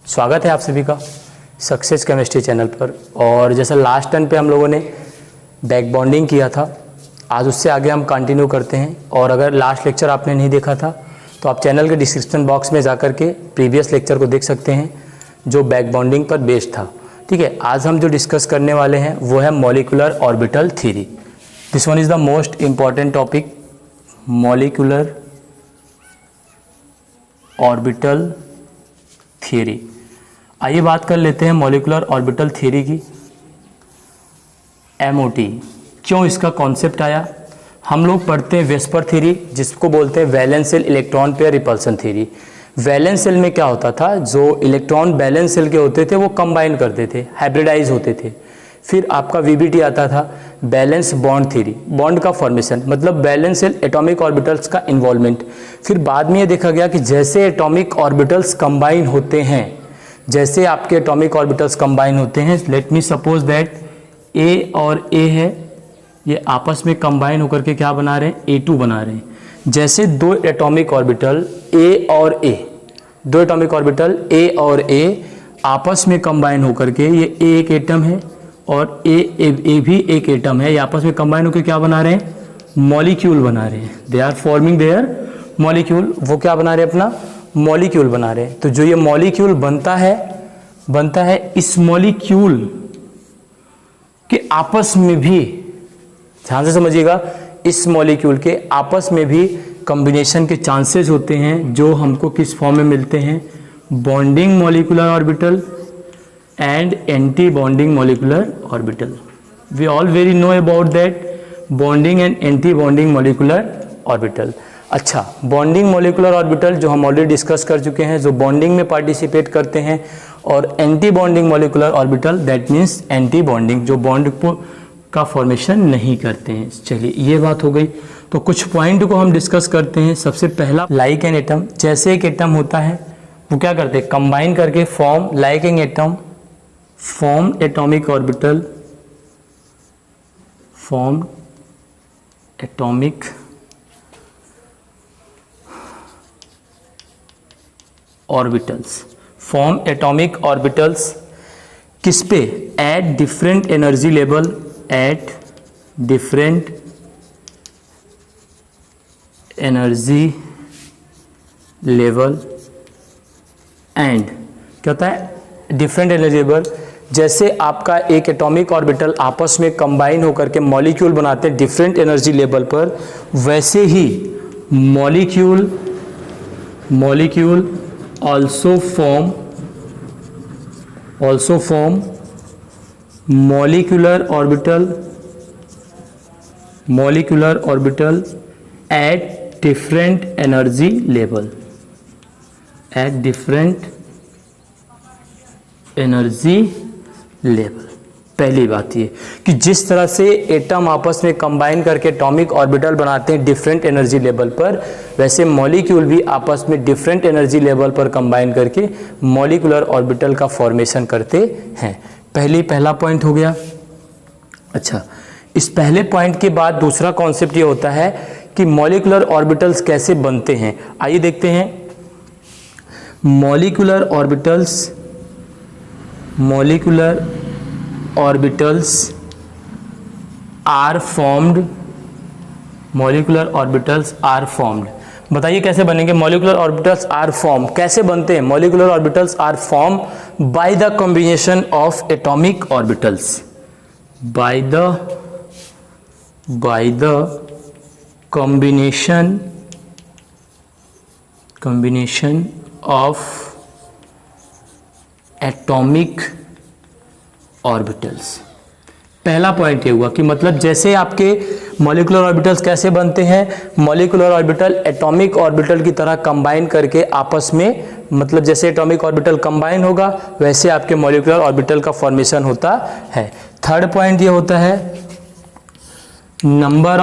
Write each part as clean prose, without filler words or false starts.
स्वागत है आप सभी का सक्सेस केमिस्ट्री चैनल पर। और जैसा लास्ट टर्न पे हम लोगों ने बैक बॉन्डिंग किया था, आज उससे आगे हम कंटिन्यू करते हैं। और अगर लास्ट लेक्चर आपने नहीं देखा था तो आप चैनल के डिस्क्रिप्शन बॉक्स में जाकर के प्रीवियस लेक्चर को देख सकते हैं जो बैक बॉन्डिंग पर बेस्ड था। ठीक है, आज हम जो डिस्कस करने वाले हैं वो है molecular orbital theory. This one is the most important topic, molecular orbital theory. आइए बात कर लेते हैं मॉलिक्यूलर ऑर्बिटल थ्योरी की। MOT क्यों इसका कॉन्सेप्ट आया? हम लोग पढ़ते हैं वेस्पर थ्योरी, जिसको बोलते हैं valence shell electron pair repulsion theory. Valence shell में क्या होता था, जो इलेक्ट्रॉन वैलेंस शेल के होते थे वो कंबाइन करते थे, हाइब्रिडाइज होते थे। फिर आपका VBT आता था, बैलेंस बॉन्ड थ्योरी, बॉन्ड का फॉर्मेशन मतलब बैलेंस शेल एटॉमिक ऑर्बिटल्स का इन्वॉल्वमेंट। फिर बाद में ये देखा गया कि जैसे एटॉमिक ऑर्बिटल्स कंबाइन होते हैं, जैसे आपके एटॉमिक ऑर्बिटल्स कंबाइन होते हैं, let me suppose that A और A है, ये आपस में कंबाइन होकर के क्या बना रहे हैं, A2 बना रहे हैं। जैसे दो एटॉमिक ऑर्बिटल A और A, दो एटॉमिक ऑर्बिटल A और A आपस में कंबाइन होकर के, ये A एक एटम है और A भी एक एटम है, ये आपस में कंबाइन होकर क्या बना रहे हैं, मॉलिक्यूल बना रहे हैं। They are forming their molecule. वो क्या बना रहे हैं, अपना मॉलिक्यूल बना रहे हैं। तो जो ये मॉलिक्यूल बनता है इस मॉलिक्यूल के आपस में भी, ध्यान से समझिएगा, इस मॉलिक्यूल के आपस में भी कॉम्बिनेशन के चांसेस होते हैं, जो हमको किस फॉर्म में मिलते हैं, bonding molecular orbital and anti bonding molecular orbital. We all very know about that bonding and anti bonding molecular orbital. अच्छा, बॉन्डिंग मॉलिक्यूलर ऑर्बिटल जो हम ऑलरेडी डिस्कस कर चुके हैं, जो बॉन्डिंग में पार्टिसिपेट करते हैं, और anti bonding molecular orbital that means anti bonding, जो बॉन्ड का फॉर्मेशन नहीं करते हैं। चलिए, ये बात हो गई। तो कुछ पॉइंट को हम डिस्कस करते हैं। सबसे पहला, लाइक एन एटम, जैसे एक एटम होता है वो क्या करते हैं, कंबाइन करके form like an atom, form atomic orbital, form atomic orbitals, form atomic orbitals किस पे, at different energy level, at different energy level and क्या होता है, डिफरेंट एनर्जी लेवल। जैसे आपका एक एटॉमिक ऑर्बिटल आपस में कंबाइन होकर के मॉलिक्यूल बनाते हैं डिफरेंट एनर्जी लेवल पर, वैसे ही molecule also form molecular orbital at different energy level, at different energy level। पहली बात ये कि जिस तरह से एटम आपस में कंबाइन करके एटॉमिक ऑर्बिटल बनाते हैं डिफरेंट एनर्जी लेवल पर, वैसे मॉलिक्यूल भी आपस में डिफरेंट एनर्जी लेवल पर कंबाइन करके मॉलिक्यूलर ऑर्बिटल का फॉर्मेशन करते हैं। पहला पॉइंट हो गया। अच्छा, इस पहले पॉइंट के बाद दूसरा कॉन्सेप्ट ये होता है कि मॉलिक्यूलर ऑर्बिटल्स कैसे बनते हैं। आइए देखते हैं। Molecular orbitals are formed, molecular orbitals are formed. बताइए कैसे बनेंगे मॉलिक्यूलर ऑर्बिटल्स आर फॉर्म, कैसे बनते हैं molecular orbitals are form, by the combination of atomic orbitals, by the combination of atomic orbitals. पहला पॉइंट ये हुआ कि मतलब जैसे आपके मॉलिक्यूलर ऑर्बिटल्स कैसे बनते हैं, मॉलिक्यूलर ऑर्बिटल एटॉमिक ऑर्बिटल की तरह कंबाइन करके आपस में, मतलब जैसे एटॉमिक ऑर्बिटल कंबाइन होगा वैसे आपके मॉलिक्यूलर ऑर्बिटल का फॉर्मेशन होता है। थर्ड पॉइंट ये होता है number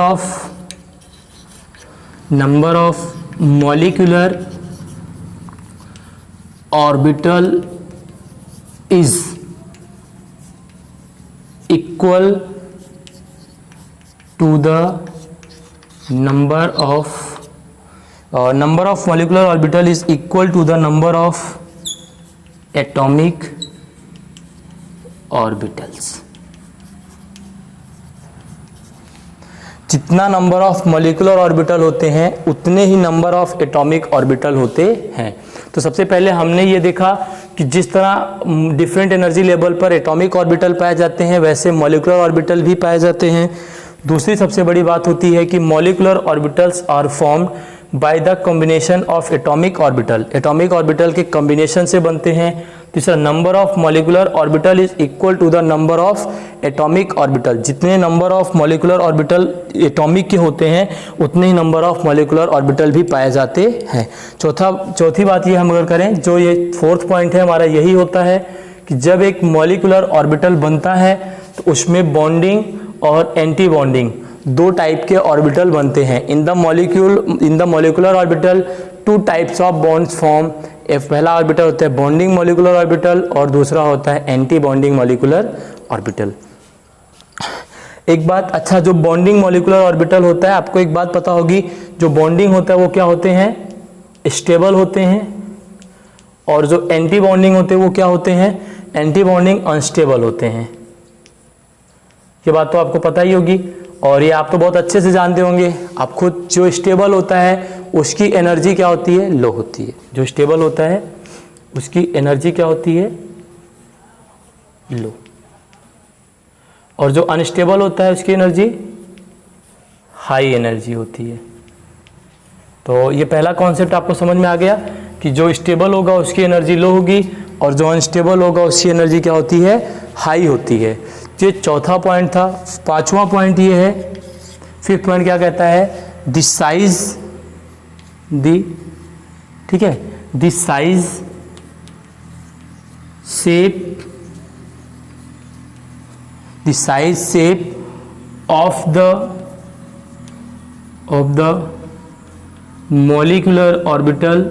of molecular orbital is equal to the number of molecular orbital is equal to the number of atomic orbitals. जितना नंबर ऑफ मॉलिक्यूलर ऑर्बिटल होते हैं उतने ही नंबर ऑफ एटॉमिक ऑर्बिटल होते हैं। तो सबसे पहले हमने ये देखा कि जिस तरह डिफरेंट एनर्जी लेवल पर एटॉमिक ऑर्बिटल पाए जाते हैं वैसे मॉलिक्यूलर ऑर्बिटल भी पाए जाते हैं। दूसरी सबसे बड़ी बात होती है कि molecular orbitals are formed by the combination of atomic orbital, atomic orbital के कॉम्बिनेशन से बनते हैं। तीसरा, number of molecular orbital is equal to the number of atomic orbital, जितने number of molecular orbital atomic के होते हैं उतने ही नंबर ऑफ मॉलिक्यूलर ऑर्बिटल भी पाए जाते हैं। चौथी बात ये हम अगर करें, जो ये फोर्थ पॉइंट है हमारा यही होता है कि जब एक मॉलिक्यूलर ऑर्बिटल बनता है तो उसमें बॉन्डिंग और एंटी बॉन्डिंग दो टाइप के ऑर्बिटल बनते हैं। In the molecular orbital two types of bonds form. पहला ऑर्बिटल होता है बॉन्डिंग मॉलिक्यूलर ऑर्बिटल और दूसरा होता है एंटी बॉन्डिंग मॉलिक्यूलर ऑर्बिटल। एक बात, अच्छा, जो बॉन्डिंग मॉलिक्यूलर ऑर्बिटल होता है, आपको एक बात पता होगी, जो बॉन्डिंग होता है वो क्या होते हैं, स्टेबल होते हैं, और जो एंटी बॉन्डिंग होते हैं वो क्या होते हैं, एंटी बॉन्डिंग अनस्टेबल होते हैं। ये बात तो आपको पता ही होगी और ये आप तो बहुत अच्छे से जानते होंगे। आप खुद, जो स्टेबल होता है उसकी एनर्जी क्या होती है, लो होती है। जो स्टेबल होता है उसकी एनर्जी क्या होती है, लो, और जो अनस्टेबल होता है उसकी एनर्जी हाई एनर्जी होती है। तो ये पहला कॉन्सेप्ट आपको समझ में आ गया कि जो स्टेबल होगा उसकी एनर्जी लो होगी और जो अनस्टेबल होगा उसकी एनर्जी क्या होती है, हाई होती है। ये चौथा पॉइंट था। पांचवा पॉइंट ये है, फिफ्थ पॉइंट क्या कहता है, द साइज, ठीक है, the size, shape, the size shape of the molecular orbital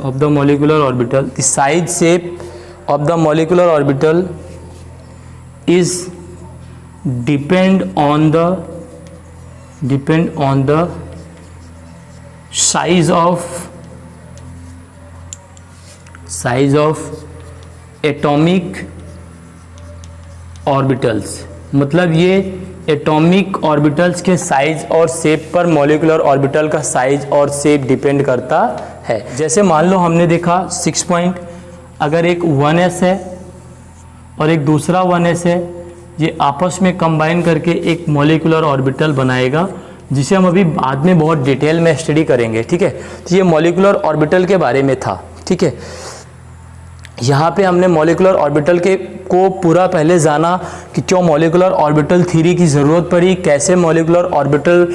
of the molecular orbital, the size shape of the molecular orbital is depend on the size of atomic orbitals। मतलब ये atomic orbitals के size और shape पर molecular orbital का size और shape depend करता है। जैसे मान लो हमने देखा 6 पॉइंट, अगर एक 1s है और एक दूसरा 1s है, ये आपस में कंबाइन करके एक मॉलिक्यूलर ऑर्बिटल बनाएगा, जिसे हम अभी बाद में बहुत डिटेल में स्टडी करेंगे। ठीक है, तो ये मॉलिक्यूलर ऑर्बिटल के बारे में था। ठीक है, यहाँ पे हमने मॉलिक्यूलर ऑर्बिटल को पूरा पहले जाना कि क्यों मॉलिक्यूलर ऑर्बिटल थ्योरी की ज़रूरत पड़ी, कैसे मॉलिक्यूलर ऑर्बिटल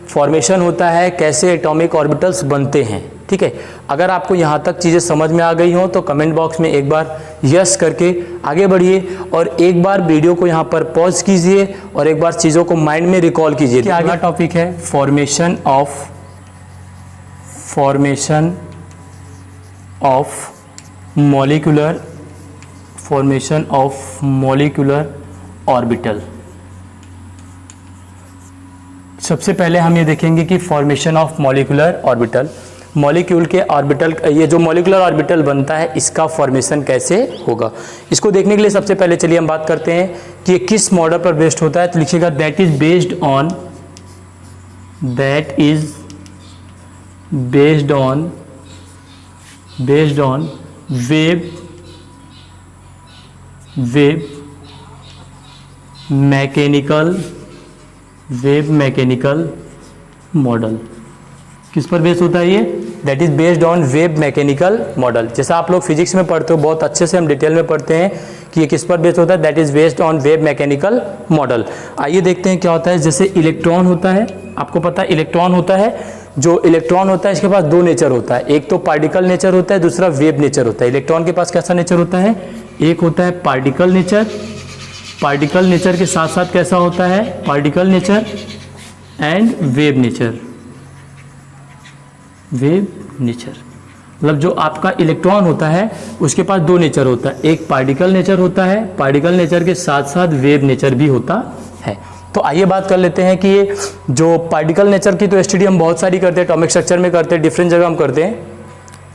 फॉर्मेशन होता है, कैसे एटॉमिक ऑर्बिटल्स बनते हैं। ठीक है, अगर आपको यहाँ तक चीज़ें समझ में आ गई हो तो कमेंट बॉक्स में एक बार यस करके आगे बढ़िए और एक बार वीडियो को यहाँ पर पॉज कीजिए और एक बार चीज़ों को माइंड में रिकॉल कीजिए। अगला टॉपिक है फॉर्मेशन ऑफ मॉलिक्यूलर ऑर्बिटल। सबसे पहले हम ये देखेंगे कि formation of molecular orbital, molecule के ऑर्बिटल, ये जो मॉलिक्यूलर ऑर्बिटल बनता है इसका फॉर्मेशन कैसे होगा। इसको देखने के लिए सबसे पहले चलिए हम बात करते हैं कि ये किस मॉडल पर बेस्ड होता है। तो लिखिएगा that is based on wave mechanical model. किस पर बेस्ड होता है ये, that is based on wave mechanical model. जैसा आप लोग फिजिक्स में पढ़ते हो, बहुत अच्छे से हम डिटेल में पढ़ते हैं कि ये किस पर बेस्ड होता है, that is based on wave mechanical model. आइए देखते हैं क्या होता है। जैसे इलेक्ट्रॉन होता है, आपको पता है इलेक्ट्रॉन होता है, जो इलेक्ट्रॉन होता है इसके पास दो नेचर होता है, एक तो पार्टिकल नेचर होता है, दूसरा वेव नेचर होता है। इलेक्ट्रॉन के पास कैसा नेचर होता है, एक होता है पार्टिकल नेचर, पार्टिकल नेचर के साथ साथ कैसा होता है, particle nature and wave nature. मतलब जो आपका इलेक्ट्रॉन होता है उसके पास दो नेचर होता है, एक पार्टिकल नेचर होता है, पार्टिकल नेचर के साथ साथ वेव नेचर भी होता है। तो आइए बात कर लेते हैं कि ये जो पार्टिकल नेचर की तो स्टडी हम बहुत सारी करते हैं, एटॉमिक स्ट्रक्चर में करते हैं, डिफरेंट जगह हम करते हैं।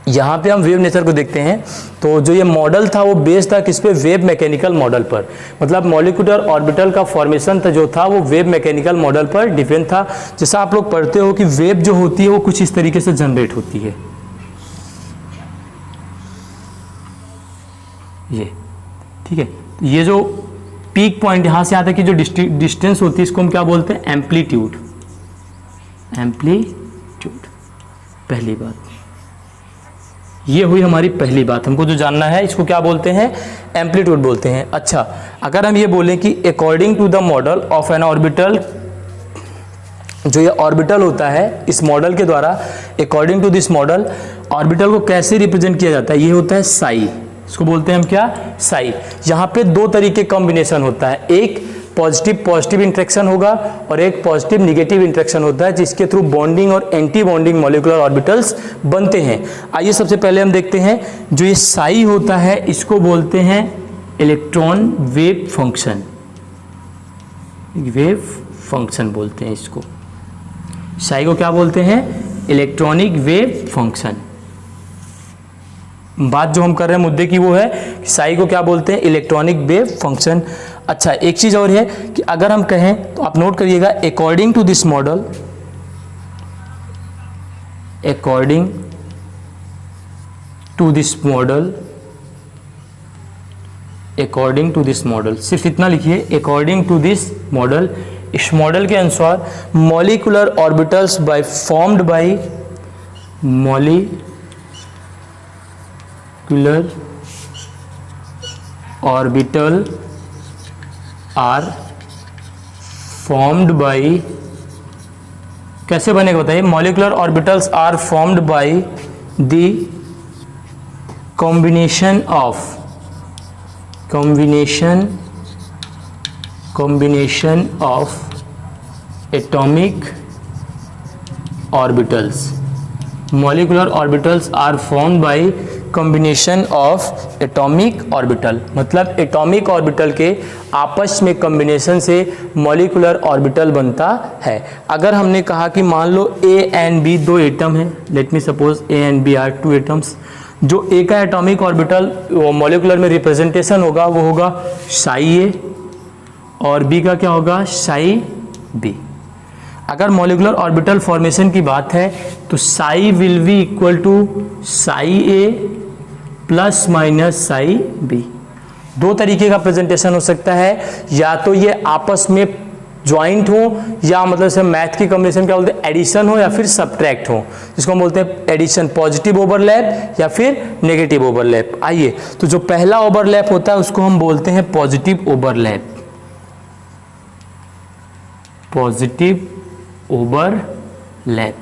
यहाँ पे हम वेव नेचर को देखते हैं। तो जो ये मॉडल था वो बेस्ड था किस पे, वेव मैकेनिकल मॉडल पर, मतलब मॉलिक्यूलर ऑर्बिटल का फॉर्मेशन था जो था वो वेव मैकेनिकल मॉडल पर डिपेंड था। जैसा आप लोग पढ़ते हो कि वेव जो होती है वो कुछ इस तरीके से जनरेट होती है, ये ठीक है। ये जो पीक पॉइंट यहाँ से आता है कि जो डिस्टेंस होती है इसको हम क्या बोलते हैं, एम्पलीट्यूड। एम्पलीट्यूड पहली बात, ये हुई हमारी पहली बात। हमको जो जानना है इसको क्या बोलते हैं, एम्पलीट्यूड बोलते हैं। अच्छा, अगर हम ये बोलें कि according to the model of an orbital, जो ये ऑर्बिटल होता है इस मॉडल के द्वारा, according to this model orbital को कैसे रिप्रेजेंट किया जाता है, ये होता है साई। इसको बोलते हैं हम क्या, साई। यहाँ पे दो तरीके कॉम्बिनेशन होता है, एक पॉजिटिव इंट्रैक्शन होगा और एक पॉजिटिव निगेटिव इंट्रैक्शन होता है, जिसके थ्रू बॉन्डिंग और एंटी बॉन्डिंग मॉलिक्यूलर ऑर्बिटल्स बनते हैं। आइए सबसे पहले हम देखते हैं, जो ये साई होता है इसको बोलते हैं electron wave function. Wave function बोलते हैं इसको, साई को क्या बोलते हैं, इलेक्ट्रॉनिक वेव फंक्शन। बात जो हम कर रहे हैं मुद्दे की वो है कि साई को क्या बोलते हैं, इलेक्ट्रॉनिक वेव फंक्शन। अच्छा, एक चीज और है कि अगर हम कहें तो आप नोट करिएगा, according to this model, according to this model, according to this model, सिर्फ इतना लिखिए, अकॉर्डिंग टू दिस मॉडल। इस मॉडल के अनुसार molecular orbitals by formed by molecular orbital are formed by, कैसे बनेगा बताइए, molecular orbitals are formed by the combination of atomic orbitals. Molecular orbitals are formed by combination of atomic orbital, मतलब atomic orbital के आपस में combination से molecular orbital बनता है। अगर हमने कहा कि मान लो ए एंड बी दो एटम हैं, let me suppose A and B are two atoms, जो ए का एटॉमिक ऑर्बिटल मॉलिक्यूलर में रिप्रेजेंटेशन होगा वो होगा साई ए और बी का क्या होगा, साई बी। अगर मॉलिक्यूलर ऑर्बिटल फॉर्मेशन की बात है तो psi will be equal to psi A plus minus psi B. दो तरीके का प्रेजेंटेशन हो सकता है, या तो ये आपस में ज्वाइंट हो, या मतलब से मैथ की कॉम्बिनेशन क्या बोलते हैं, एडिशन हो या फिर सब्ट्रैक्ट हो, जिसको हम बोलते हैं एडिशन, पॉजिटिव ओवरलैप या फिर नेगेटिव ओवरलैप। आइए, तो जो पहला ओवरलैप होता है उसको हम बोलते हैं पॉजिटिव ओवरलैप, पॉजिटिव ओवरलैप।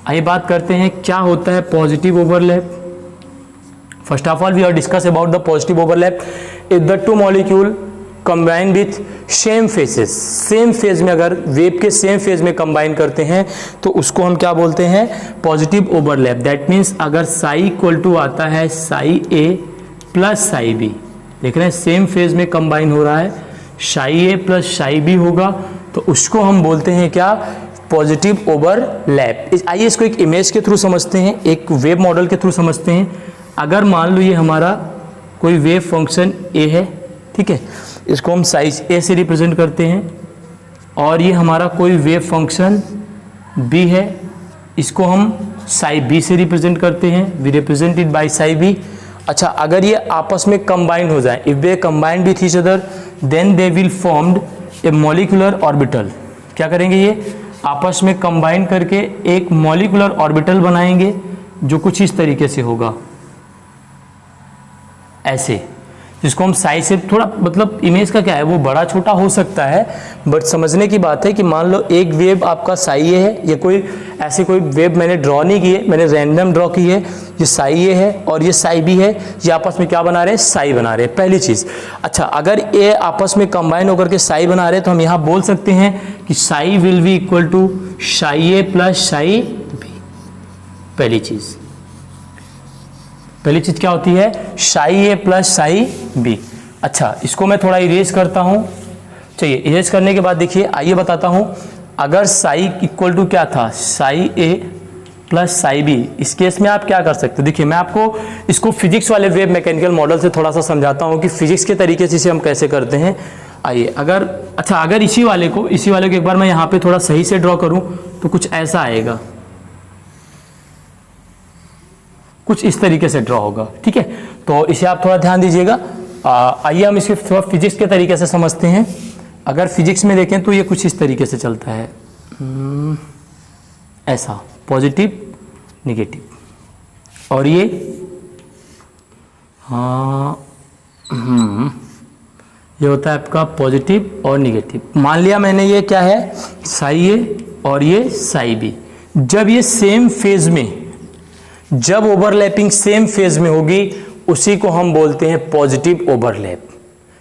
आइए बात करते हैं क्या होता है positive overlap. First of all we are discuss about the positive overlap. If the two molecule combine with same phases, same phase में अगर वेव के सेम फेज में कंबाइन करते हैं तो उसको हम क्या बोलते हैं, पॉजिटिव ओवरलैप। दैट मीन्स अगर साई इक्वल टू आता है psi A plus psi B, देख रहे हैं सेम फेज में कंबाइन हो रहा है, psi A plus psi B होगा, तो उसको हम बोलते हैं क्या, पॉजिटिव ओवरलैप। आइए इसको एक इमेज के थ्रू समझते हैं, एक वेव मॉडल के थ्रू समझते हैं। अगर मान लो ये हमारा कोई वेव फंक्शन ए है, ठीक है, इसको हम साइज ए से रिप्रेजेंट करते हैं, और ये हमारा कोई वेव फंक्शन बी है, इसको हम साई बी से रिप्रेजेंट करते हैं, we represented by psi B. अच्छा, अगर ये आपस में कंबाइंड हो जाए, if they combined with each other then they will formed a molecular orbital. क्या करेंगे, ये आपस में कंबाइन करके एक मॉलिक्यूलर ऑर्बिटल बनाएंगे जो कुछ इस तरीके से होगा, ऐसे, जिसको हम साइज से थोड़ा, मतलब इमेज का क्या है वो बड़ा छोटा हो सकता है, बट समझने की बात है कि मान लो एक वेव आपका साई ए है, ये कोई ऐसे कोई वेव मैंने ड्रॉ नहीं की है, मैंने रैंडम ड्रॉ की है, ये साई ए है और ये साई बी है, ये आपस में क्या बना रहे हैं, साई बना रहे हैं, पहली चीज़। अच्छा, अगर ए आपस में कंबाइन होकर के साई बना रहे हैं तो हम यहाँ बोल सकते हैं कि psi will be equal to psi A plus psi B. पहली चीज़ क्या होती है, psi A plus psi B. अच्छा, इसको मैं थोड़ा इरेज करता हूँ। चलिए, इरेज करने के बाद देखिए, आइए बताता हूँ, अगर साई इक्वल टू क्या था, Sai A plus psi B. इस केस में आप क्या कर सकते हो, देखिए मैं आपको इसको फिजिक्स वाले वेव मैकेनिकल मॉडल से थोड़ा सा समझाता हूँ कि फिजिक्स के तरीके से इसे हम कैसे करते हैं। आइए, अगर इसी वाले को एक बार मैं यहाँ पे थोड़ा सही से ड्रॉ करूँ तो कुछ ऐसा आएगा, कुछ इस तरीके से ड्रॉ होगा, ठीक है। तो इसे आप थोड़ा ध्यान दीजिएगा। आइए हम इसे थोड़ा फिजिक्स के तरीके से समझते हैं। अगर फिजिक्स में देखें तो ये कुछ इस तरीके से चलता है, ऐसा पॉजिटिव नेगेटिव, और ये ये होता है आपका पॉजिटिव और नेगेटिव। मान लिया मैंने ये क्या है, साई ए और ये साई बी। जब ये सेम फेज में, जब ओवरलैपिंग सेम फेज में होगी उसी को हम बोलते हैं पॉजिटिव ओवरलैप।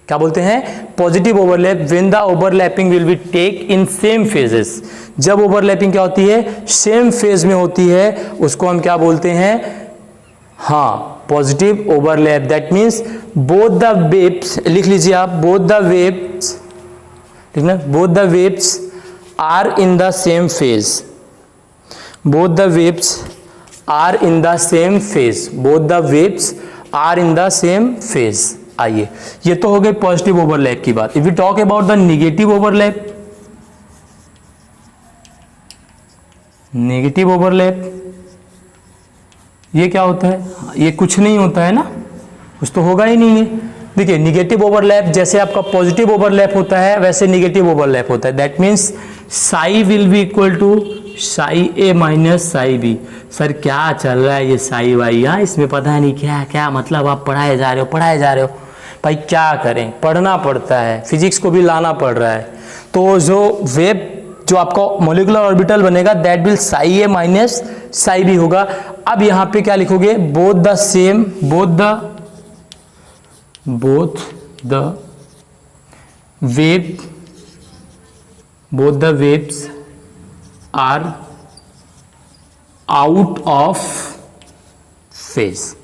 क्या बोलते हैं, positive overlap. When the overlapping will be take in same phases. जब ओवरलैपिंग क्या होती है, सेम फेज में होती है, उसको हम क्या बोलते हैं, हाँ, positive overlap. That means both the waves, लिख लीजिए आप, बोथ द वेव्स, लिखना, both the waves are in the same phase. Both the waves are in the same phase. Both the waves are in the same phase. आइए, ये तो हो गई positive overlap की बात। If we talk about the negative overlap, negative overlap ये क्या होता है, ये कुछ नहीं होता है ना, कुछ तो होगा ही नहीं है। देखिए, नेगेटिव ओवरलैप जैसे आपका पॉजिटिव ओवरलैप होता है वैसे नेगेटिव ओवरलैप होता है। That means psi will be equal to psi A minus psi B. Sir क्या चल रहा है ये साई वाई, यहाँ इसमें पता नहीं क्या क्या, मतलब आप पढ़ाए जा रहे हो। भाई क्या करें, पढ़ना पड़ता है, फिजिक्स को भी लाना पड़ रहा है। तो जो वेव, जो आपका मॉलिक्यूलर ऑर्बिटल बनेगा, that will psi A minus psi B होगा। अब यहाँ पे क्या लिखोगे, both the same, both the waves are out of phase.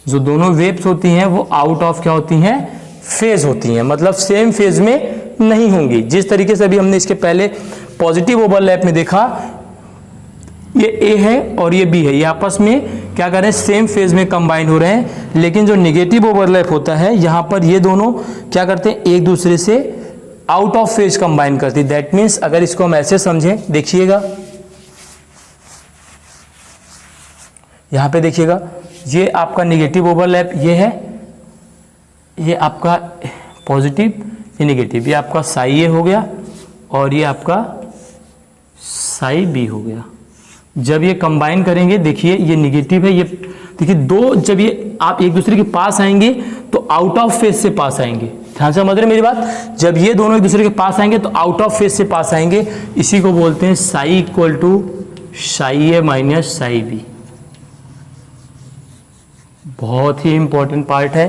जो दोनों वेव्स होती हैं वो आउट ऑफ क्या होती हैं, फेज होती हैं, मतलब सेम फेज में नहीं होंगी। जिस तरीके से अभी हमने इसके पहले पॉजिटिव ओवरलैप में देखा, ये ए है और ये बी है, ये आपस में क्या कर रहे हैं, सेम फेज में कंबाइन हो रहे हैं। लेकिन जो नेगेटिव ओवरलैप होता है, यहाँ पर ये दोनों क्या करते हैं, एक दूसरे से आउट ऑफ फेज कंबाइन करती है। दैट मीन्स अगर इसको हम ऐसे समझें, देखिएगा यहाँ पे, देखिएगा ये आपका नेगेटिव ओवरलैप ये है, ये आपका पॉजिटिव, ये नेगेटिव, ये आपका साई ए हो गया और ये आपका साई बी हो गया। जब ये कंबाइन करेंगे, देखिए ये नेगेटिव है, ये देखिए दो, जब ये आप एक दूसरे के पास आएंगे तो आउट ऑफ फेज से पास आएंगे। ध्यान से समझ रहे मेरी बात, जब ये दोनों एक दूसरे के पास आएंगे तो आउट ऑफ फेज से पास आएंगे। इसी को बोलते हैं psi equal to psi A minus psi B. बहुत ही इंपॉर्टेंट पार्ट है,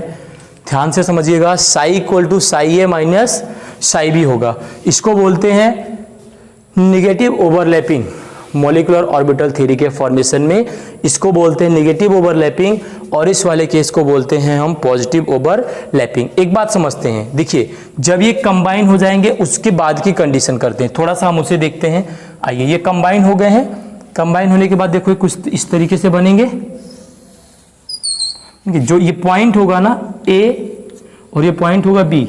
ध्यान से समझिएगा। Psi equal to psi A minus psi B होगा। इसको बोलते हैं negative overlapping. Molecular orbital theory के फॉर्मेशन में इसको बोलते हैं नेगेटिव ओवरलैपिंग, और इस वाले केस को बोलते हैं हम पॉजिटिव ओवरलैपिंग। एक बात समझते हैं, देखिए जब ये कंबाइन हो जाएंगे उसके बाद की कंडीशन करते हैं, थोड़ा सा हम उसे देखते हैं। आइए, ये कंबाइन हो गए हैं, कंबाइन होने के बाद देखो कुछ इस तरीके से बनेंगे। जो ये पॉइंट होगा ना ए और ये पॉइंट होगा बी,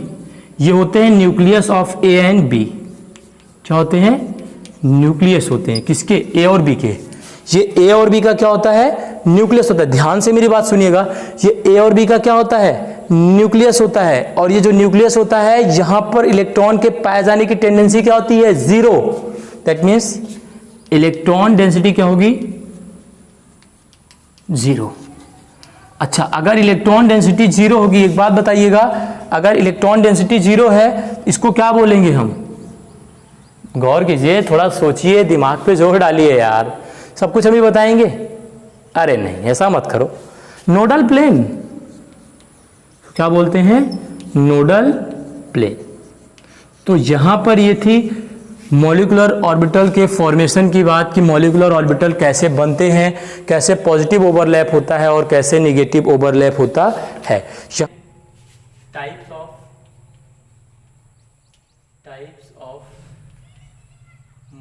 ये होते हैं nucleus of A and B. क्या होते हैं, न्यूक्लियस होते हैं, किसके, ए और बी के। ये ए और बी का क्या होता है, न्यूक्लियस होता है। ध्यान से मेरी बात सुनिएगा, ये ए और बी का क्या होता है, न्यूक्लियस होता है। और ये जो न्यूक्लियस होता है, यहां पर इलेक्ट्रॉन के पाए जाने की टेंडेंसी क्या होती है, zero. That means electron density क्या होगी, जीरो। अच्छा, अगर इलेक्ट्रॉन डेंसिटी जीरो होगी, एक बात बताइएगा, अगर इलेक्ट्रॉन डेंसिटी जीरो है, इसको क्या बोलेंगे हम, गौर कीजिए, थोड़ा सोचिए, दिमाग पे जोर डालिए यार, सब कुछ अभी बताएंगे। अरे नहीं, ऐसा मत करो। नोडल प्लेन, क्या बोलते हैं, नोडल प्लेन। तो यहां पर ये थी मॉलिक्यूलर ऑर्बिटल के फॉर्मेशन की बात, कि मॉलिक्यूलर ऑर्बिटल कैसे बनते हैं, कैसे पॉजिटिव ओवरलैप होता है और कैसे नेगेटिव ओवरलैप होता है। Types of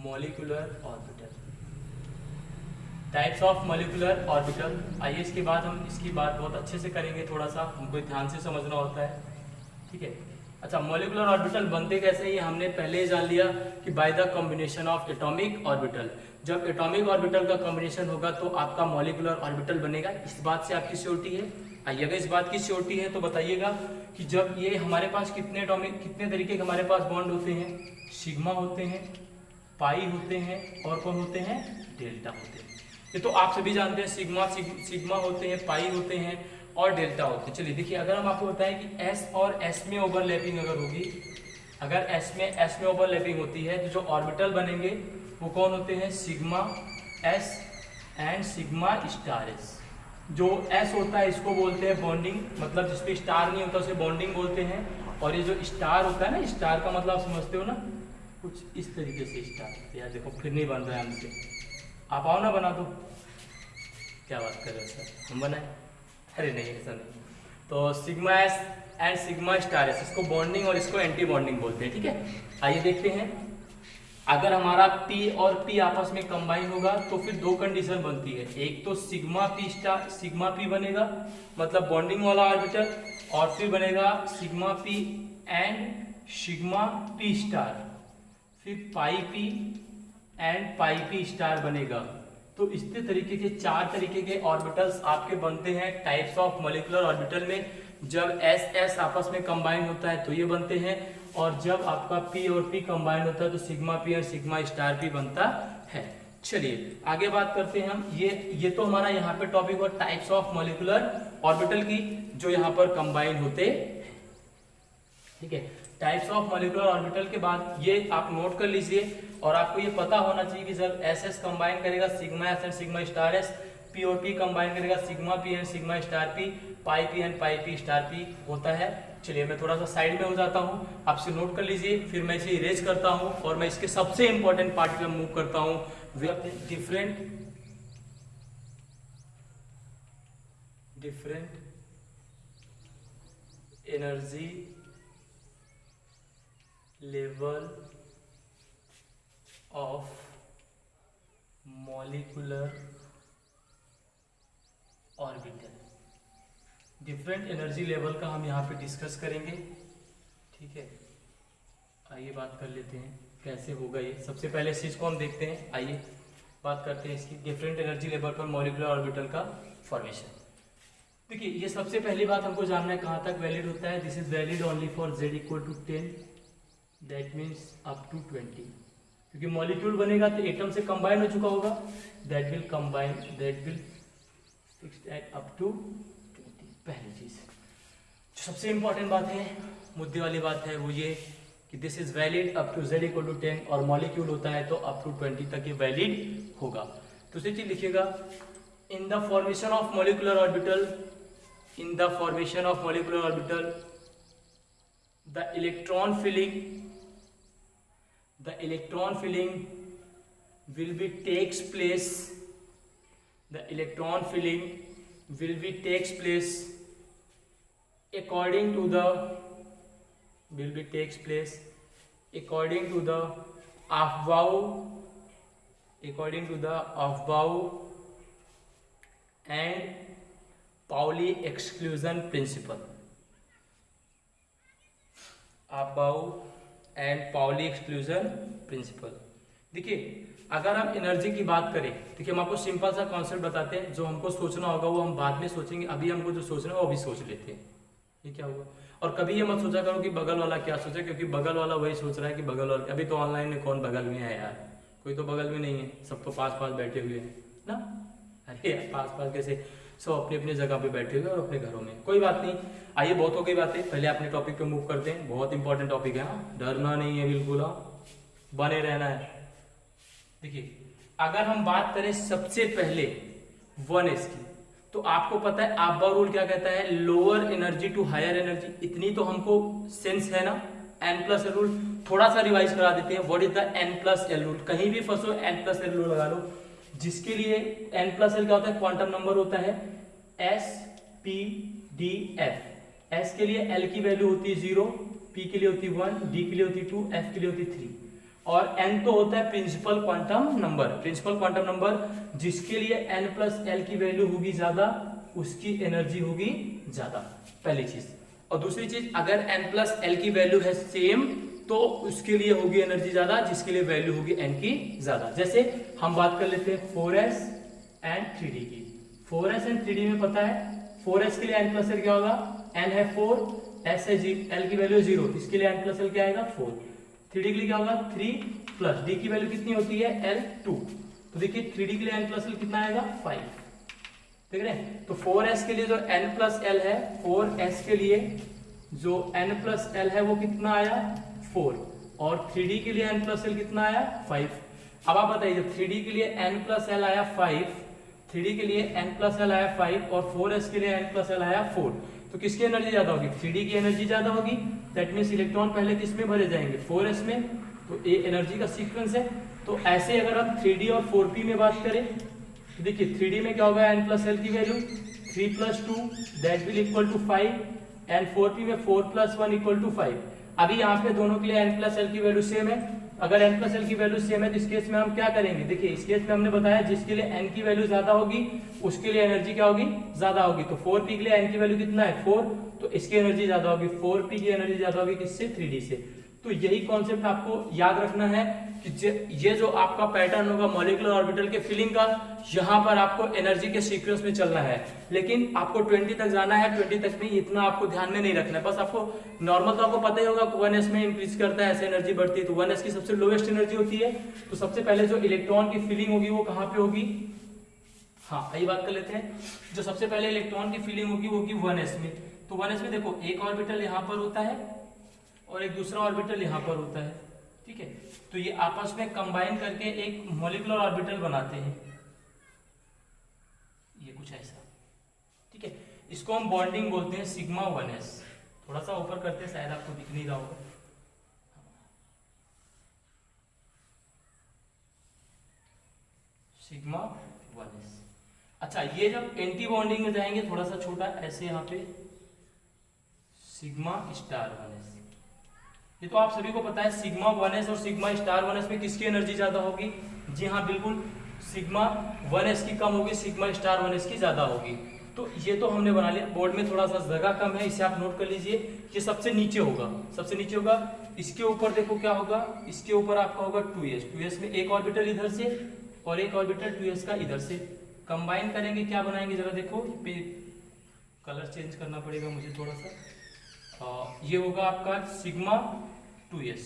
molecular orbital. Types of molecular orbital. आइए इसके बाद हम इसकी बात बहुत अच्छे से करेंगे, थोड़ा सा हमको ध्यान से समझना होता है, ठीक है। अच्छा, मॉलिक्यूलर ऑर्बिटल बनते कैसे हैं ये हमने पहले ही जान लिया कि bye the combination of atomic orbital. जब एटॉमिक ऑर्बिटल का कॉम्बिनेशन होगा तो आपका मॉलिक्यूलर ऑर्बिटल बनेगा। इस बात से आपकी श्योरिटी है। आइएगा, इस बात की श्योरिटी है तो बताइएगा कि जब ये हमारे पास कितने तरीके के हमारे पास बॉन्ड होते हैं, सिग्मा होते हैं, पाई होते हैं और कौन होते हैं, डेल्टा होते हैं। ये तो आप सभी जानते हैं, सिग्मा होते हैं, पाई होते हैं और डेल्टा होते हैं। चलिए देखिए, अगर हम आपको बताएं कि एस और एस में ओवरलैपिंग अगर होगी, अगर एस में ओवरलैपिंग होती है तो जो ऑर्बिटल बनेंगे वो कौन होते हैं, sigma S and sigma star S. जो एस होता है इसको बोलते हैं बॉन्डिंग, मतलब जिसपे स्टार नहीं होता उसे बॉन्डिंग बोलते हैं। और ये जो स्टार होता है ना, स्टार का मतलब आप समझते हो ना, कुछ इस तरीके से स्टार। यार देखो फिर नहीं बन रहा है हमसे, आप आओ ना बना दो। क्या बात कर रहे हो सर, हम बनाए? अरे नहीं, ऐसा नहीं। तो sigma S and sigma star S, इसको बॉन्डिंग और इसको एंटी बॉन्डिंग बोलते हैं, ठीक है। आइए देखते हैं, अगर हमारा P और P आपस में कंबाइन होगा तो फिर दो कंडीशन बनती है। एक तो सिग्मा P बनेगा, मतलब बॉन्डिंग वाला ऑर्बिटल, और फिर बनेगा sigma P and sigma P star, फिर पाई P and pi P star बनेगा। तो इस तरीके के 4 तरीके के ऑर्बिटल्स आपके बनते हैं टाइप्स ऑफ मॉलिक्यूलर ऑर्बिटल में। जब एस आपस में कंबाइन होता है तो ये बनते हैं, और जब आपका P और P कंबाइन होता है तो सिग्मा P और सिग्मा स्टार P बनता है। चलिए आगे बात करते हैं हम। ये तो हमारा यहाँ पे टॉपिक हुआ टाइप्स ऑफ मॉलिक्यूलर ऑर्बिटल की, जो यहाँ पर कंबाइन होते हैं, ठीक है। टाइप्स ऑफ मॉलिक्यूलर ऑर्बिटल के बाद ये आप नोट कर लीजिए, और आपको ये पता होना चाहिए कि जब एस कंबाइन करेगा sigma S and sigma star S, P और P कंबाइन करेगा sigma P and sigma star P, pi P and pi P star P होता है। चलिए मैं थोड़ा सा साइड में हो जाता हूँ, आपसे नोट कर लीजिए, फिर मैं इसे इरेज करता हूँ और मैं इसके सबसे इंपॉर्टेंट पार्ट पे मूव करता हूँ, different energy level of molecular orbital. Different energy level का हम यहाँ पे डिस्कस करेंगे, ठीक है। आइए बात कर लेते हैं कैसे होगा ये। सबसे पहले इस चीज को हम देखते हैं, आइए बात करते हैं इसकी, डिफरेंट एनर्जी लेवल पर मॉलिक्यूलर ऑर्बिटल का फॉर्मेशन। देखिए ये सबसे पहली बात हमको जानना है कहाँ तक वैलिड होता है। This is valid only for z equal to 10, that means up to 20, क्योंकि मॉलिक्यूल बनेगा तो एटम से कंबाइन हो चुका होगा, that will fix at up to 20। पहली चीज जो सबसे इंपॉर्टेंट बात है, मुद्दे वाली बात है, वो ये कि this is valid up to z equal to 10, और मॉलिक्यूल होता है तो अप टू 20 तक ये वैलिड होगा। दूसरी चीज लिखिएगा, in the formation of molecular orbital, the electron filling will be takes place according to the Aufbau and Pauli exclusion principle। देखिए अगर हम एनर्जी की बात करें, देखिए हम आपको सिंपल सा कॉन्सेप्ट बताते हैं, जो हमको सोचना होगा वो हम बाद में सोचेंगे, अभी हमको जो सोचना है वो अभी सोच लेते हैं। ये क्या हुआ, और कभी ये मत सोचा करो कि बगल वाला क्या सोचे, क्योंकि बगल वाला वही सोच रहा है कि बगल वाला, अभी तो ऑनलाइन में कौन बगल में है यार, कोई तो बगल में नहीं है, सब तो पास पास बैठे हुए हैं ना। अरे पास पास कैसे, सब अपनी अपनी जगह पे बैठे हुए और अपने घरों में, कोई बात नहीं। आइए बहुत हो गई बातें, पहले अपने टॉपिक पे मूव करते हैं। बहुत इंपॉर्टेंट टॉपिक है, डरना नहीं है बिल्कुल, बने रहना है। देखिए अगर हम बात करें सबसे पहले 1s की, तो आपको पता है आब्बा रूल क्या कहता है, lower energy to higher energy. इतनी तो हमको सेंस है ना। n+l रूल थोड़ा सा रिवाइज करा देते हैं। What is the n+l rule, कहीं भी फंसो n+l रूल लगा लो, जिसके लिए n+l क्या होता है, क्वांटम नंबर होता है s_p_d_f। s के लिए l की वैल्यू होती है 0, p के लिए होती है 1, d के लिए होती है 2, f के लिए होती है 3, और n तो होता है principal quantum number. Principal quantum number जिसके लिए n+l की वैल्यू होगी ज्यादा उसकी एनर्जी होगी ज्यादा, पहली चीज। और दूसरी चीज, अगर n+l की वैल्यू है सेम तो उसके लिए होगी एनर्जी ज्यादा जिसके लिए वैल्यू होगी n की ज्यादा। जैसे हम बात कर लेते हैं 4s एंड 3d की। 4s एंड 3d में पता है 4s के लिए n+l क्या होगा, n है 4, s है l की वैल्यू 0, इसके लिए n+l क्या आएगा 4। 3d के लिए क्या होगा 3 प्लस d की वैल्यू कितनी होती है l 2, तो देखिए 3d के लिए n+l कितना आएगा 5, देख रहे हैं। तो 4s के लिए जो n+l है, 4s के लिए जो n+l है वो कितना आया 4, और 3d के लिए n+l कितना आया 5। अब आप बताइए जब 3d के लिए n+l आया 5, 3d के लिए n+l आया 5 और 4s के लिए n+l आया 4, तो किसकी एनर्जी ज्यादा होगी, 3d की एनर्जी ज्यादा होगी। दैट मीन्स इलेक्ट्रॉन पहले किस में भरे जाएंगे 4s में, तो ये एनर्जी का सीक्वेंस है। तो ऐसे अगर हम 3d और 4p में बात करें तो देखिए 3d में क्या होगा n+l की value 3 + 2 that will equal to 5 and 4p में 4 + 1 इक्वल टू 5। अभी यहाँ पे दोनों के लिए n+l की वैल्यू सेम है। अगर n+l की वैल्यू सेम है तो इस केस में हम क्या करेंगे, देखिए इस केस में हमने बताया जिसके लिए n की वैल्यू ज्यादा होगी उसके लिए एनर्जी क्या होगी ज्यादा होगी। तो 4p के लिए n की वैल्यू कितना है 4, तो इसकी एनर्जी ज्यादा होगी, 4p की एनर्जी ज्यादा होगी किससे 3d से। तो यही कॉन्सेप्ट आपको याद रखना है कि ये जो आपका पैटर्न होगा मॉलिक्यूलर ऑर्बिटल के फिलिंग का, यहाँ पर आपको एनर्जी के सीक्वेंस में चलना है। लेकिन आपको 20 तक जाना है, 20 तक में इतना आपको ध्यान में नहीं रखना है। बस आपको नॉर्मल तो आपको पता ही होगा 1s में इंक्रीज करता है ऐसे एनर्जी बढ़ती है, तो 1s की सबसे लोएस्ट एनर्जी होती है। तो सबसे पहले जो इलेक्ट्रॉन की फिलिंग होगी वो कहाँ पे होगी, हाँ आइए बात कर लेते हैं। जो सबसे पहले इलेक्ट्रॉन की फिलिंग होगी वो होगी 1s में। तो 1s में देखो एक ऑर्बिटल यहाँ पर होता है और एक दूसरा ऑर्बिटल यहाँ पर होता है, ठीक है। तो ये आपस में कंबाइन करके एक मॉलिक्यूलर ऑर्बिटल बनाते हैं, ये कुछ ऐसा, ठीक है। इसको हम बॉन्डिंग बोलते हैं सिग्मा 1s। थोड़ा सा ऊपर करते हैं, शायद आपको दिख नहीं रहा होगा, सिग्मा 1s। अच्छा ये जब एंटी बॉन्डिंग में जाएंगे थोड़ा सा छोटा ऐसे यहाँ पे सिग्मा स्टार 1s। ये तो आप सभी को पता है सिग्मा 1s और सिग्मा स्टार 1s में किसकी एनर्जी ज्यादा होगी, जी हाँ बिल्कुल, सिग्मा 1s की कम होगी, सिग्मा स्टार 1s की ज्यादा होगी। तो ये तो हमने बना लिया। बोर्ड में थोड़ा सा जगह कम है, इसे आप नोट कर लीजिए। ये सबसे नीचे होगा, सबसे नीचे होगा। इसके ऊपर देखो क्या होगा, इसके ऊपर आपका होगा 2s में एक ऑर्बिटल इधर से और एक ऑर्बिटल 2s का इधर से कंबाइन करेंगे, क्या बनाएंगे जरा देखो, कलर चेंज करना पड़ेगा मुझे थोड़ा सा। ये होगा आपका सिग्मा 2s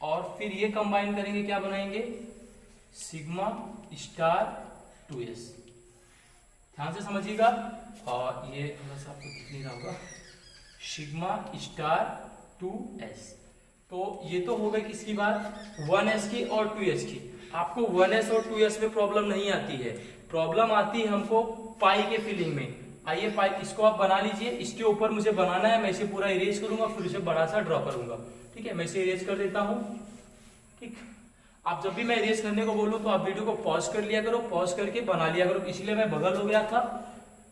और फिर ये कंबाइन करेंगे क्या बनाएंगे, सिग्मा स्टार 2s। ध्यान से समझिएगा। और ये थोड़ा सा आपको दिख नहीं रहा होगा, सिग्मा स्टार 2s। तो ये तो हो गई किसकी बात, 1s की और 2s की। आपको 1s और 2s में प्रॉब्लम नहीं आती है, प्रॉब्लम आती है हमको पाई के फिलिंग में। आइए पाई, इसको आप बना लीजिए। इसके ऊपर मुझे बनाना है, मैं इसे पूरा इरेज करूंगा, फिर इसे बड़ा सा ड्रॉ करूंगा, ठीक है। मैं इसे इरेज कर देता हूं, ठीक। आप जब भी मैं इरेज करने को बोलूं तो आप वीडियो को पॉज कर लिया करो, पॉज करके बना लिया करो। इसलिए मैं बगल हो गया था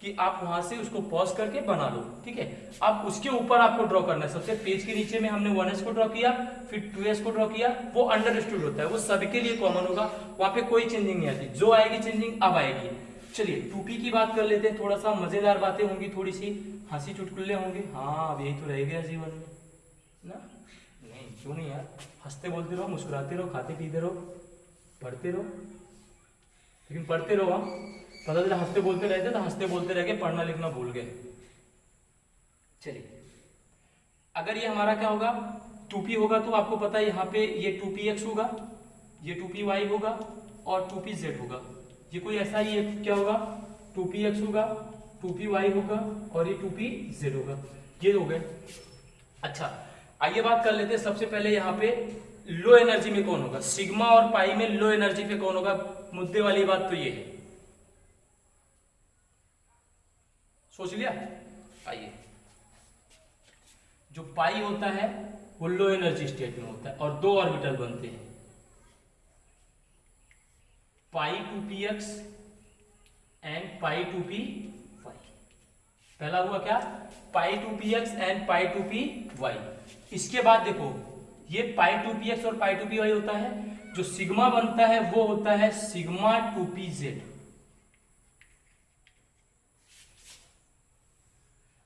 कि आप वहां से उसको पॉज करके बना लो, ठीक है। अब उसके ऊपर आपको ड्रॉ करना है। सबसे पेज के नीचे में हमने 1s को ड्रॉ किया, फिर 2s को ड्रॉ किया, वो अंडरस्टूड होता है, वो सबके लिए कॉमन होगा, वहां पे कोई चेंजिंग नहीं आती। जो आएगी चेंजिंग अब आएगी। चलिए 2p की बात कर लेते हैं, थोड़ा सा मजेदार बातें होंगी, थोड़ी सी हंसी चुटकुले होंगे। हाँ अब यही तो रह गया जीवन में ना, नहीं क्यों नहीं यार, हंसते बोलते रहो, मुस्कुराते रहो, खाते पीते रहो, पढ़ते रहो, लेकिन पढ़ते रहो। हम पता चला हंसते बोलते रहते तो हंसते बोलते रह गए, पढ़ना लिखना भूल गए। चलिए अगर ये हमारा क्या होगा 2p होगा, तो आपको पता है यहाँ पे ये 2px होगा, ये 2py होगा और 2pz होगा। ये कोई ऐसा ही क्या होगा, 2px होगा, 2py होगा और ये 2pz होगा, ये हो गए। अच्छा आइए बात कर लेते हैं। सबसे पहले यहाँ पे लो एनर्जी में कौन होगा, सिग्मा और पाई में लो एनर्जी पे कौन होगा, मुद्दे वाली बात तो ये है, सोच लिया। आइए जो पाई होता है वो लो एनर्जी स्टेट में होता है और दो ऑर्बिटल बनते हैं, पाई 2px एंड पाई 2py। पहला हुआ क्या, पाई 2px एंड पाई 2py। इसके बाद देखो ये पाई टू पी एक्स और पाई टू पी वाई होता है। जो सिग्मा बनता है वो होता है सिग्मा टू पी जेड।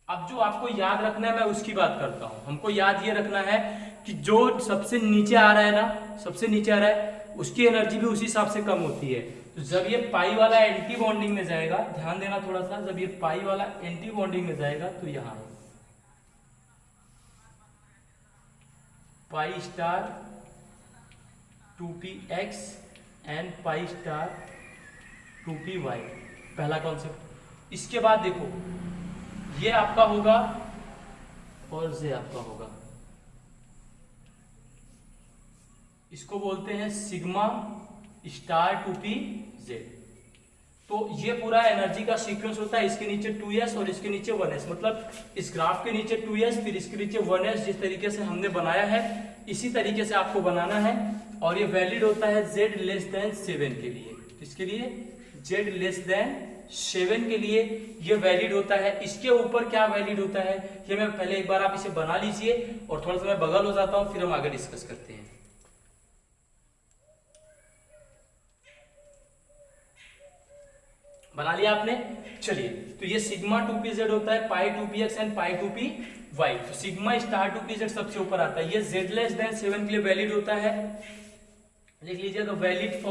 अब जो आपको याद रखना है मैं उसकी बात करता हूं। हमको याद ये रखना है कि जो सबसे नीचे आ रहा है ना, सबसे नीचे आ रहा है, उसकी एनर्जी भी उसी हिसाब से कम होती है। तो जब ये पाई वाला एंटी बॉन्डिंग में जाएगा, ध्यान देना थोड़ा सा, जब ये पाई वाला एंटी बॉन्डिंग में जाएगा तो यहां है pi star 2px and pi star 2py, पहला कॉन्सेप्ट। इसके बाद देखो ये आपका होगा और ये आपका होगा, इसको बोलते हैं सिग्मा स्टार 2p जेड। तो ये पूरा एनर्जी का सीक्वेंस होता है। इसके नीचे 2s और इसके नीचे 1s, मतलब इस ग्राफ के नीचे 2s फिर इसके नीचे 1s, जिस तरीके से हमने बनाया है इसी तरीके से आपको बनाना है। और ये वैलिड होता है z लेस देन 7 के लिए। इसके लिए z लेस देन 7 के लिए ये वैलिड होता है। इसके ऊपर क्या वैलिड होता है ये मैं पहले एक बार आप इसे बना लीजिए और थोड़ा सा मैं बगल हो जाता हूं, फिर हम आगे डिस्कस करते हैं। बना लिया आपने? चलिए, तो ये सिग्मा 2pz होता है, पाई 2px एंड पाई 2py। तो सिग्मा स्टार 2pz सबसे ऊपर आता है। ये z लेस देन 7 के लिए वैलिड होता है। लिख लीजिएगा valid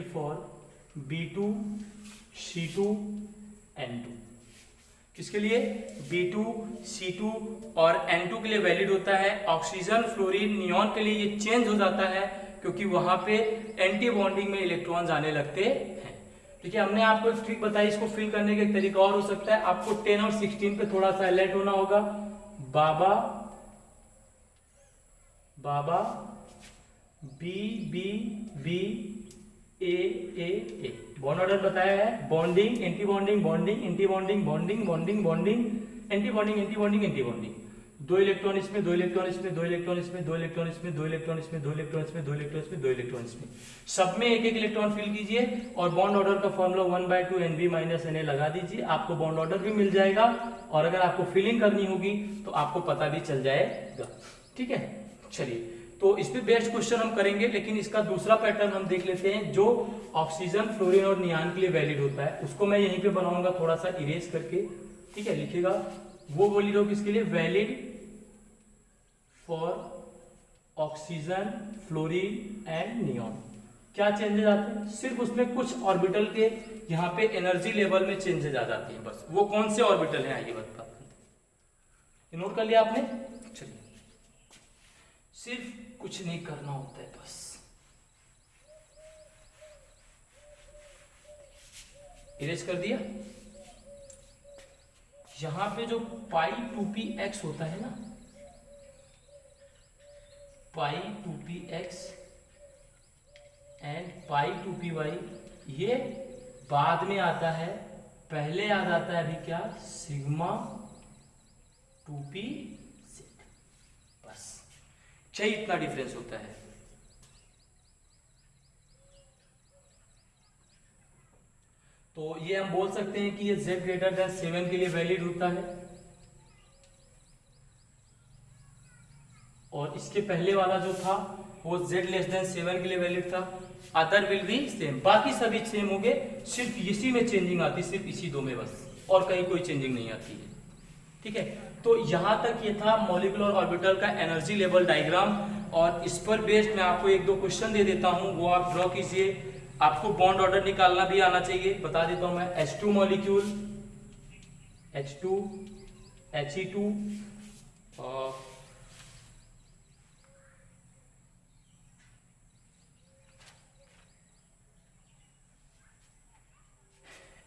for B2 C2 N2। किसके लिए? B2 C2 और N2 के लिए वैलिड होता है। ऑक्सीजन फ्लोरीन नियॉन के लिए ये चेंज हो जाता है क्योंकि वहां पे एंटी बॉन्डिंग में इलेक्ट्रॉन आने लगते हैं। ठीक है, हमने आपको एक ट्रिक बताई, इसको फिल करने का एक तरीका और हो सकता है। आपको 10 और 16 पे थोड़ा सा अलर्ट होना होगा। बाबा B B B a bond order बताया है। Bonding anti bonding, bonding anti bonding, bonding bonding bonding anti bonding, anti bonding anti bonding. 2 electron इसमें, 2 इलेक्ट्रॉन इसमें, 2 इलेक्ट्रॉन इसमें, 2 इलेक्ट्रॉन इसमें, 2 इलेक्ट्रॉन इसमें, 2 इलेक्ट्रॉन इसमें, 2 इलेक्ट्रॉन इसमें, 2 इलेक्ट्रॉन इसमें, सब में एक एक इलेक्ट्रॉन फिल कीजिए और बॉन्ड ऑर्डर का फॉर्मूला 1/2 Nb - Na लगा दीजिए। आपको बॉन्ड ऑर्डर भी मिल जाएगा और अगर आपको फिलिंग करनी होगी तो आपको पता भी चल जाएगा। ठीक है, चलिए, तो इस पे बेस्ट क्वेश्चन हम करेंगे, लेकिन इसका दूसरा पैटर्न हम देख लेते हैं जो ऑक्सीजन फ्लोरीन और नियान के लिए वैलिड होता है। उसको मैं यहीं पे बनाऊंगा थोड़ा सा इरेज करके। ठीक है, लिखिएगा वो वैलिड हो किसके लिए? Valid for oxygen fluorine and neon. क्या चेंजेस आते हैं? सिर्फ उसमें कुछ ऑर्बिटल के यहाँ पे एनर्जी लेवल में चेंजेस आ जाती हैं बस। वो कौन से ऑर्बिटल हैं आइए बता, नोट कर लिया आपने? चलिए, सिर्फ कुछ नहीं करना होता है बस। इरेज कर दिया। यहां पे जो पाई 2px होता है ना, पाई 2px एंड पाई 2py, ये बाद में आता है। पहले याद आता है अभी क्या? Sigma 2pz। बस चाहिए, इतना डिफरेंस होता है। तो ये हम बोल सकते हैं कि ये z ग्रेटर देन 7 के लिए वैलिड होता है और इसके पहले वाला जो था वो z लेस देन 7 के लिए वैलिड था। अदर विल बी सेम, बाकी सभी सेम हो गए, सिर्फ इसी में चेंजिंग आती है, सिर्फ इसी दो में बस, और कहीं कोई चेंजिंग नहीं आती है। ठीक है, तो यहां तक ये था मॉलिक्यूलर ऑर्बिटल का एनर्जी लेवल डायग्राम। और इस पर बेस्ड मैं आपको 1-2 क्वेश्चन दे देता हूं, वो आप ड्रॉ कीजिए। आपको बॉन्ड ऑर्डर निकालना भी आना चाहिए, बता देता हूं मैं। H2 molecule, H2 He2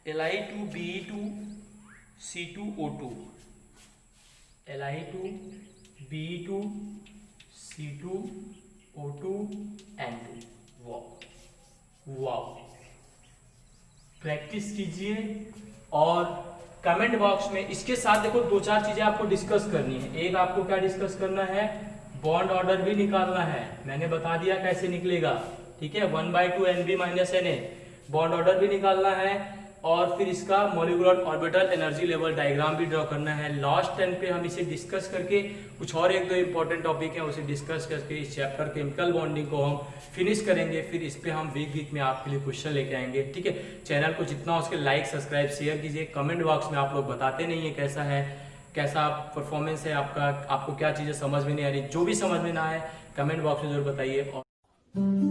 Li2 Be2 C2O2, Li2 Be2 C2O2 N2। Wow, practice कीजिए और कमेंट बॉक्स में इसके साथ देखो 2-4 चीजें आपको डिस्कस करनी है। एक, आपको क्या डिस्कस करना है? बॉन्ड ऑर्डर भी निकालना है। मैंने बता दिया कैसे निकलेगा। ठीक है, 1/2 Nb - Na, बॉन्ड ऑर्डर भी निकालना है और फिर इसका molecular orbital energy level diagram भी ड्रॉ करना है। लास्ट 10 पे हम इसे डिस्कस करके कुछ और एक दो इंपॉर्टेंट टॉपिक है उसे डिस्कस करके इस चैप्टर केमिकल बॉन्डिंग को हम फिनिश करेंगे। फिर इस पे हम वीक में आपके लिए क्वेश्चन लेके आएंगे। ठीक है, चैनल को जितना हो सके लाइक सब्सक्राइब शेयर कीजिए। कमेंट बॉक्स में आप लोग बताते नहीं है कैसा है, कैसा परफॉर्मेंस है आपका, आपको क्या चीज़ें समझ में नहीं आ रही, जो भी समझ में ना आए कमेंट बॉक्स में जरूर बताइए। और